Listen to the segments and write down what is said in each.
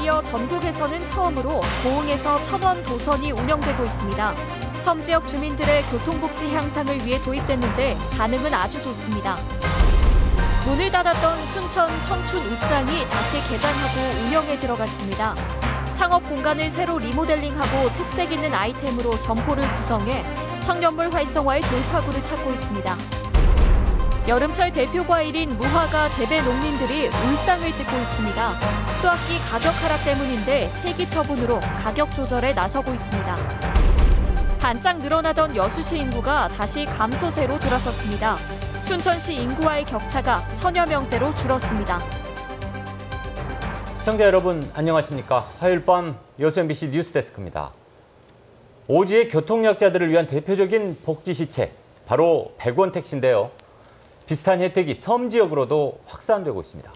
이어 전국에서는 처음으로 고흥에서 천원 도선이 운영되고 있습니다. 섬 지역 주민들의 교통복지 향상을 위해 도입됐는데 반응은 아주 좋습니다. 문을 닫았던 순천 청춘 웃장이 다시 개장하고 운영에 들어갔습니다. 창업 공간을 새로 리모델링하고 특색 있는 아이템으로 점포를 구성해 청년몰 활성화의 돌파구를 찾고 있습니다. 여름철 대표 과일인 무화과 재배 농민들이 울상을 짓고 있습니다. 수확기 가격 하락 때문인데 폐기 처분으로 가격 조절에 나서고 있습니다. 반짝 늘어나던 여수시 인구가 다시 감소세로 돌아섰습니다. 순천시 인구와의 격차가 1000여 명대로 줄었습니다. 시청자 여러분 안녕하십니까? 화요일 밤 여수 MBC 뉴스데스크입니다. 오지의 교통약자들을 위한 대표적인 복지 시책, 바로 100원 택시인데요. 비슷한 혜택이 섬 지역으로도 확산되고 있습니다.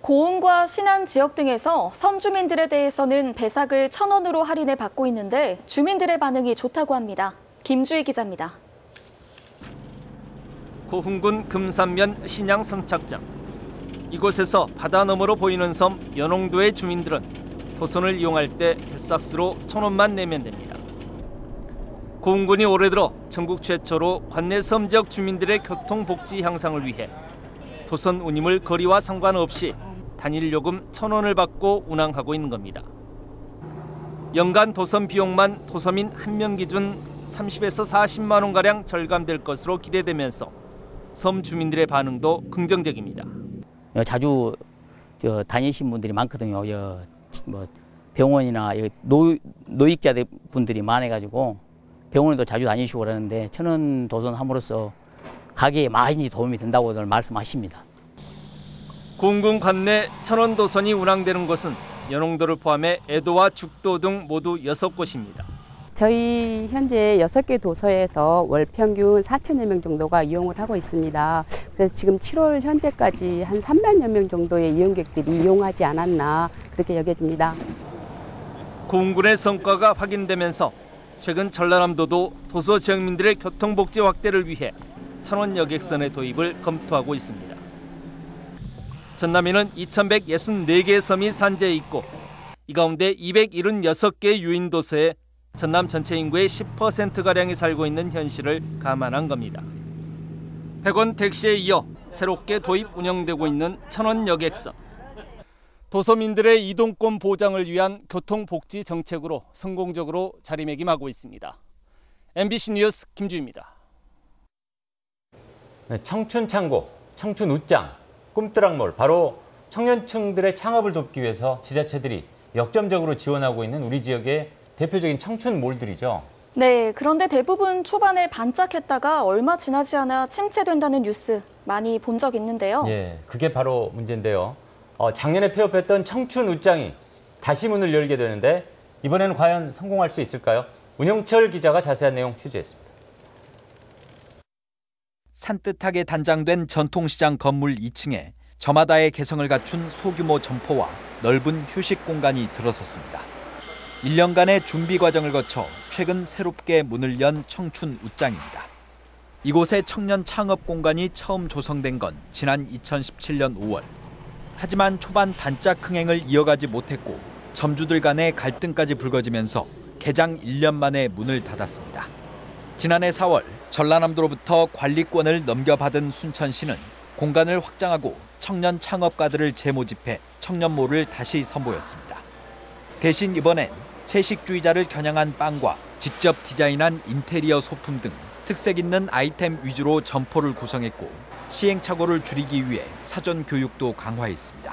고흥과 신안 지역 등에서 섬 주민들에 대해서는 배삭을 1,000원으로 할인을 받고 있는데 주민들의 반응이 좋다고 합니다. 김주희 기자입니다. 고흥군 금산면 신양 선착장. 이곳에서 바다 너머로 보이는 섬 연홍도의 주민들은 도선을 이용할 때 배삭수로 1,000원만 내면 됩니다. 고흥군이 올해 들어 전국 최초로 관내 섬 지역 주민들의 교통복지 향상을 위해 도선 운임을 거리와 상관없이 단일 요금 1,000원을 받고 운항하고 있는 겁니다. 연간 도선 비용만 도서민 1명 기준 30에서 40만 원가량 절감될 것으로 기대되면서 섬 주민들의 반응도 긍정적입니다. 자주 다니신 분들이 많거든요. 병원이나 노익자들 분들이 많아가지고 병원에도 자주 다니시고 그러는데 1,000원 도선 함으로써 가게에 많이 도움이 된다고들 말씀하십니다. 고흥군 관내 1,000원 도선이 운항되는 곳은 연홍도를 포함해 애도와 죽도 등 모두 6곳입니다. 저희 현재 6개 도서에서 월 평균 4천여 명 정도가 이용을 하고 있습니다. 그래서 지금 7월 현재까지 한 3만여 명 정도의 이용객들이 이용하지 않았나 그렇게 여겨집니다. 고흥군의 성과가 확인되면서 최근 전라남도도 도서 지역민들의 교통복지 확대를 위해 1,000원 여객선의 도입을 검토하고 있습니다. 전남에는 2,164개의 섬이 산재해 있고 이 가운데 276개의 유인도서에 전남 전체 인구의 10%가량이 살고 있는 현실을 감안한 겁니다. 100원 택시에 이어 새롭게 도입 운영되고 있는 1,000원 여객선. 도서민들의 이동권 보장을 위한 교통복지 정책으로 성공적으로 자리매김하고 있습니다. MBC 뉴스 김주희입니다. 청춘창고, 청춘웃장, 꿈뚜락몰, 바로 청년층들의 창업을 돕기 위해서 지자체들이 역점적으로 지원하고 있는 우리 지역의 대표적인 청춘몰들이죠. 네, 그런데 대부분 초반에 반짝했다가 얼마 지나지 않아 침체된다는 뉴스 많이 본 적 있는데요. 예, 그게 바로 문제인데요. 작년에 폐업했던 청춘웃장이 다시 문을 열게 되는데 이번에는 과연 성공할 수 있을까요? 운영철 기자가 자세한 내용 취재했습니다. 산뜻하게 단장된 전통시장 건물 2층에 저마다의 개성을 갖춘 소규모 점포와 넓은 휴식 공간이 들어섰습니다. 1년간의 준비 과정을 거쳐 최근 새롭게 문을 연 청춘웃장입니다. 이곳의 청년 창업 공간이 처음 조성된 건 지난 2017년 5월. 하지만 초반 반짝 흥행을 이어가지 못했고 점주들 간의 갈등까지 불거지면서 개장 1년 만에 문을 닫았습니다. 지난해 4월 전라남도로부터 관리권을 넘겨받은 순천시는 공간을 확장하고 청년 창업가들을 재모집해 청년몰을 다시 선보였습니다. 대신 이번엔 채식주의자를 겨냥한 빵과 직접 디자인한 인테리어 소품 등 특색 있는 아이템 위주로 점포를 구성했고 시행착오를 줄이기 위해 사전 교육도 강화했습니다.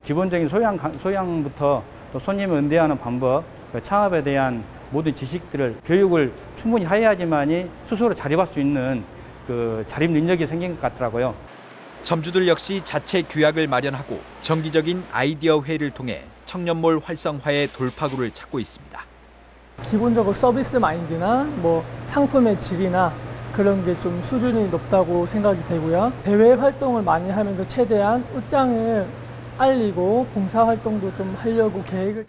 기본적인 소양부터 또 손님을 응대하는 방법, 창업에 대한 모든 지식들을 교육을 충분히 해야지만이 스스로 자립할 수 있는 그 자립 능력이 생긴 것 같더라고요. 점주들 역시 자체 규약을 마련하고 정기적인 아이디어 회의를 통해 청년몰 활성화의 돌파구를 찾고 있습니다. 기본적으로 서비스 마인드나 상품의 질이나 그런 게 좀 수준이 높다고 생각이 되고요. 대외 활동을 많이 하면서 최대한 웃장을 알리고 봉사활동도 좀 하려고 계획을.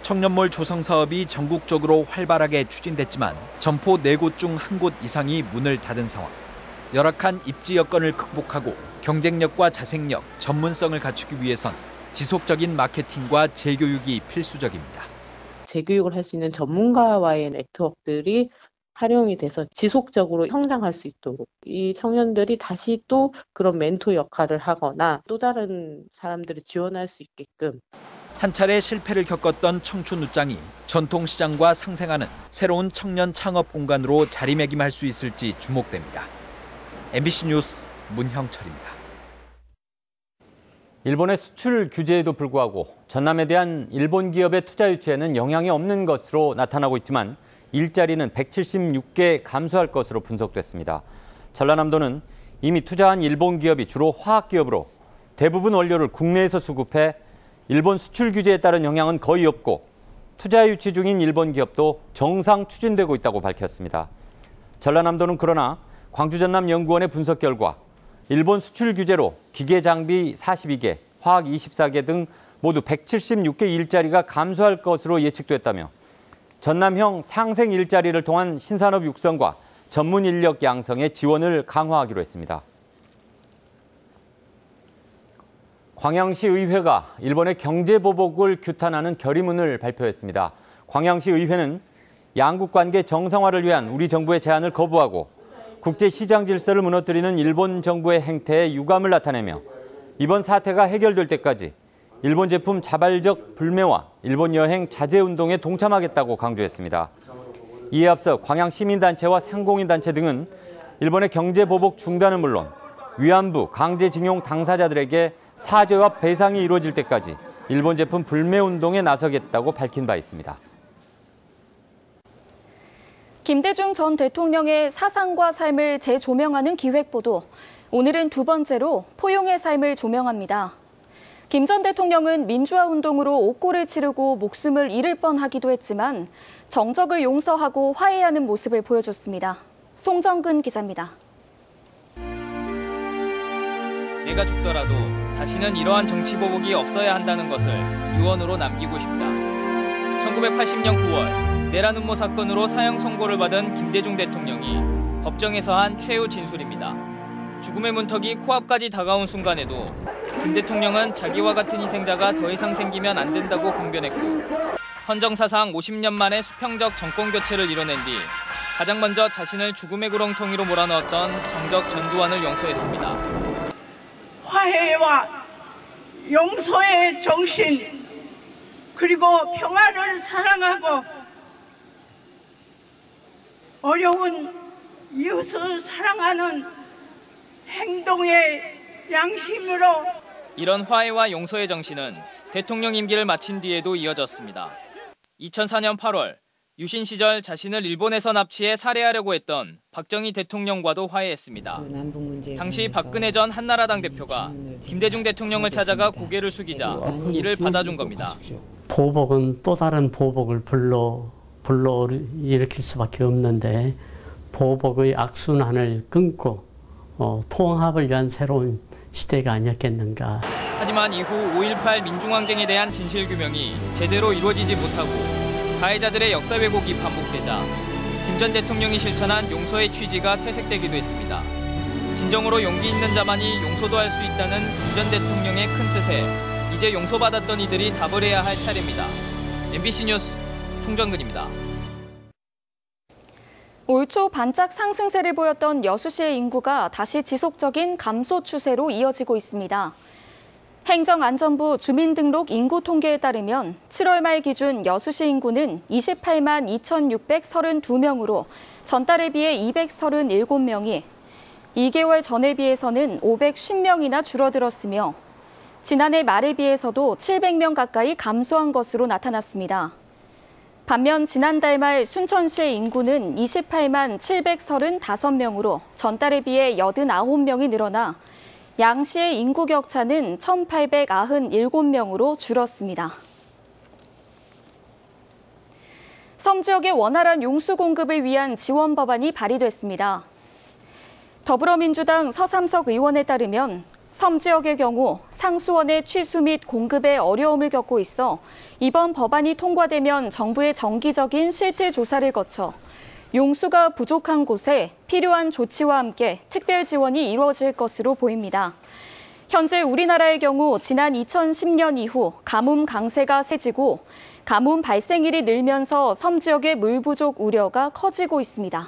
청년몰 조성 사업이 전국적으로 활발하게 추진됐지만 점포 4곳 중 1곳 이상이 문을 닫은 상황. 열악한 입지 여건을 극복하고 경쟁력과 자생력, 전문성을 갖추기 위해선 지속적인 마케팅과 재교육이 필수적입니다. 재교육을 할 수 있는 전문가와의 네트워크들이 활용이 돼서 지속적으로 성장할 수 있도록 이 청년들이 다시 또 그런 멘토 역할을 하거나 또 다른 사람들을 지원할 수 있게끔. 한 차례 실패를 겪었던 청춘웃장이 전통시장과 상생하는 새로운 청년 창업 공간으로 자리매김할 수 있을지 주목됩니다. MBC 뉴스 문형철입니다. 일본의 수출 규제에도 불구하고 전남에 대한 일본 기업의 투자 유치에는 영향이 없는 것으로 나타나고 있지만 일자리는 176개 감소할 것으로 분석됐습니다. 전라남도는 이미 투자한 일본 기업이 주로 화학 기업으로 대부분 원료를 국내에서 수급해 일본 수출 규제에 따른 영향은 거의 없고 투자 유치 중인 일본 기업도 정상 추진되고 있다고 밝혔습니다. 전라남도는 그러나 광주전남연구원의 분석 결과 일본 수출 규제로 기계 장비 42개, 화학 24개 등 모두 176개 일자리가 감소할 것으로 예측됐다며 전남형 상생 일자리를 통한 신산업 육성과 전문 인력 양성에 지원을 강화하기로 했습니다. 광양시 의회가 일본의 경제 보복을 규탄하는 결의문을 발표했습니다. 광양시 의회는 양국 관계 정상화를 위한 우리 정부의 제안을 거부하고 국제 시장 질서를 무너뜨리는 일본 정부의 행태에 유감을 나타내며 이번 사태가 해결될 때까지 일본 제품 자발적 불매와 일본 여행 자제 운동에 동참하겠다고 강조했습니다. 이에 앞서 광양 시민단체와 상공인단체 등은 일본의 경제 보복 중단은 물론 위안부 강제징용 당사자들에게 사죄와 배상이 이루어질 때까지 일본 제품 불매 운동에 나서겠다고 밝힌 바 있습니다. 김대중 전 대통령의 사상과 삶을 재조명하는 기획보도. 오늘은 두 번째로 포용의 삶을 조명합니다. 김 전 대통령은 민주화 운동으로 옥고를 치르고 목숨을 잃을 뻔하기도 했지만 정적을 용서하고 화해하는 모습을 보여줬습니다. 송정근 기자입니다. 내가 죽더라도 다시는 이러한 정치보복이 없어야 한다는 것을 유언으로 남기고 싶다. 1980년 9월 내란 음모 사건으로 사형 선고를 받은 김대중 대통령이 법정에서 한 최후 진술입니다. 죽음의 문턱이 코앞까지 다가온 순간에도 김 대통령은 자기와 같은 희생자가 더 이상 생기면 안 된다고 강변했고 헌정사상 50년 만에 수평적 정권 교체를 이뤄낸 뒤 가장 먼저 자신을 죽음의 구렁텅이로 몰아넣었던 정적 전두환을 용서했습니다. 화해와 용서의 정신 그리고 평화를 사랑하고 어려운 이웃을 사랑하는 행동의 양심으로 이런 화해와 용서의 정신은 대통령 임기를 마친 뒤에도 이어졌습니다. 2004년 8월 유신 시절 자신을 일본에서 납치해 살해하려고 했던 박정희 대통령과도 화해했습니다. 당시 박근혜 전 한나라당 대표가 김대중 대통령을 찾아가 고개를 숙이자 이를 받아준 겁니다. 보복은 또 다른 보복을 불러 일으킬 수밖에 없는데 보복의 악순환을 끊고 통합을 위한 새로운 시대가 아니었겠는가. 하지만 이후 5.18 민중항쟁에 대한 진실규명이 제대로 이루어지지 못하고 가해자들의 역사 왜곡이 반복되자 김 전 대통령이 실천한 용서의 취지가 퇴색되기도 했습니다. 진정으로 용기 있는 자만이 용서도 할 수 있다는 김 전 대통령의 큰 뜻에 이제 용서받았던 이들이 답을 해야 할 차례입니다. MBC 뉴스 송정근입니다. 올 초 반짝 상승세를 보였던 여수시의 인구가 다시 지속적인 감소 추세로 이어지고 있습니다. 행정안전부 주민등록 인구 통계에 따르면 7월 말 기준 여수시 인구는 28만 2,632명으로 전달에 비해 237명이 2개월 전에 비해서는 510명이나 줄어들었으며 지난해 말에 비해서도 700명 가까이 감소한 것으로 나타났습니다. 반면 지난달 말 순천시의 인구는 28만 735명으로 전달에 비해 89명이 늘어나 양시의 인구 격차는 1,897명으로 줄었습니다. 섬 지역의 원활한 용수 공급을 위한 지원 법안이 발의됐습니다. 더불어민주당 서삼석 의원에 따르면 섬 지역의 경우 상수원의 취수 및 공급에 어려움을 겪고 있어 이번 법안이 통과되면 정부의 정기적인 실태 조사를 거쳐 용수가 부족한 곳에 필요한 조치와 함께 특별 지원이 이루어질 것으로 보입니다. 현재 우리나라의 경우 지난 2010년 이후 가뭄 강세가 세지고 가뭄 발생일이 늘면서 섬 지역의 물 부족 우려가 커지고 있습니다.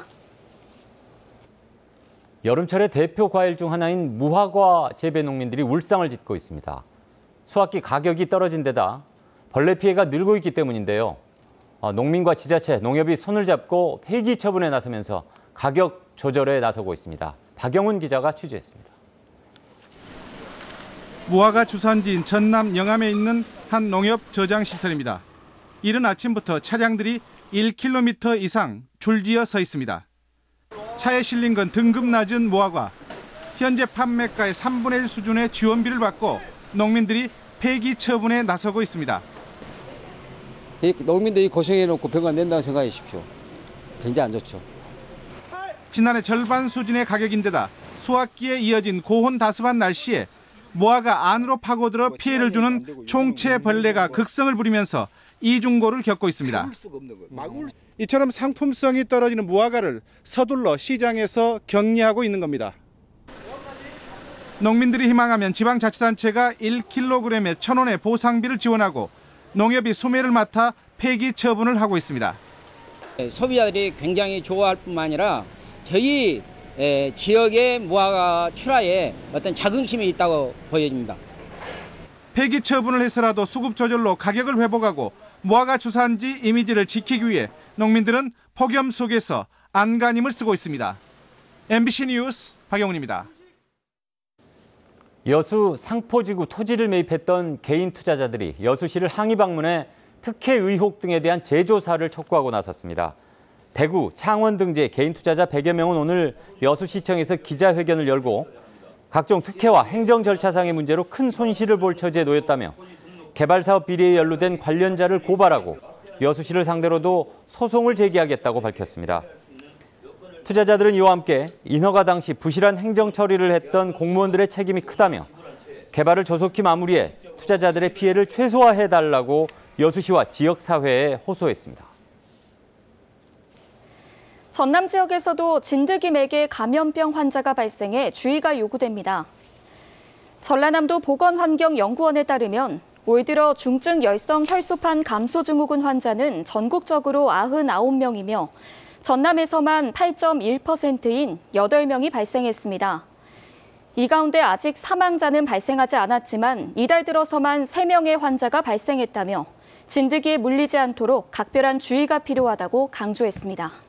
여름철의 대표 과일 중 하나인 무화과 재배 농민들이 울상을 짓고 있습니다. 수확기 가격이 떨어진 데다 벌레 피해가 늘고 있기 때문인데요. 농민과 지자체, 농협이 손을 잡고 폐기 처분에 나서면서 가격 조절에 나서고 있습니다. 박영훈 기자가 취재했습니다. 무화과 주산지인 전남 영암에 있는 한 농협 저장 시설입니다. 이른 아침부터 차량들이 1km 이상 줄지어 서 있습니다. 차에 실린 건 등급 낮은 무화과. 현재 판매가의 3분의 1 수준의 지원비를 받고 농민들이 폐기 처분에 나서고 있습니다. 농민들이 고생해놓고 병가 낸다고 생각해 주십시오. 굉장히 안 좋죠. 지난해 절반 수준의 가격인데다 수확기에 이어진 고온다습한 날씨에 무화과 안으로 파고들어 피해를 주는 총체벌레가 극성을 부리면서 이중고를 겪고 있습니다. 이처럼 상품성이 떨어지는 무화과를 서둘러 시장에서 격리하고 있는 겁니다. 농민들이 희망하면 지방자치단체가 1kg에 1,000원의 보상비를 지원하고 농협이 소매를 맡아 폐기 처분을 하고 있습니다. 소비자들이 굉장히 좋아할 뿐만 아니라 저희 지역의 무화과 출하에 어떤 자긍심이 있다고 보여집니다. 폐기 처분을 해서라도 수급 조절로 가격을 회복하고 무화과 주산지 이미지를 지키기 위해 농민들은 폭염 속에서 안간힘을 쓰고 있습니다. MBC 뉴스 박영훈입니다. 여수 상포지구 토지를 매입했던 개인 투자자들이 여수시를 항의 방문해 특혜 의혹 등에 대한 재조사를 촉구하고 나섰습니다. 대구, 창원 등지의 개인 투자자 100여 명은 오늘 여수시청에서 기자회견을 열고 각종 특혜와 행정 절차상의 문제로 큰 손실을 볼 처지에 놓였다며 개발사업 비리에 연루된 관련자를 고발하고 여수시를 상대로도 소송을 제기하겠다고 밝혔습니다. 투자자들은 이와 함께 인허가 당시 부실한 행정 처리를 했던 공무원들의 책임이 크다며 개발을 조속히 마무리해 투자자들의 피해를 최소화해달라고 여수시와 지역사회에 호소했습니다. 전남 지역에서도 진드기맥에 감염병 환자가 발생해 주의가 요구됩니다. 전라남도 보건환경연구원에 따르면 올 들어 중증 열성 혈소판 감소 증후군 환자는 전국적으로 99명이며 전남에서만 8.1%인 8명이 발생했습니다. 이 가운데 아직 사망자는 발생하지 않았지만 이달 들어서만 3명의 환자가 발생했다며 진드기에 물리지 않도록 각별한 주의가 필요하다고 강조했습니다.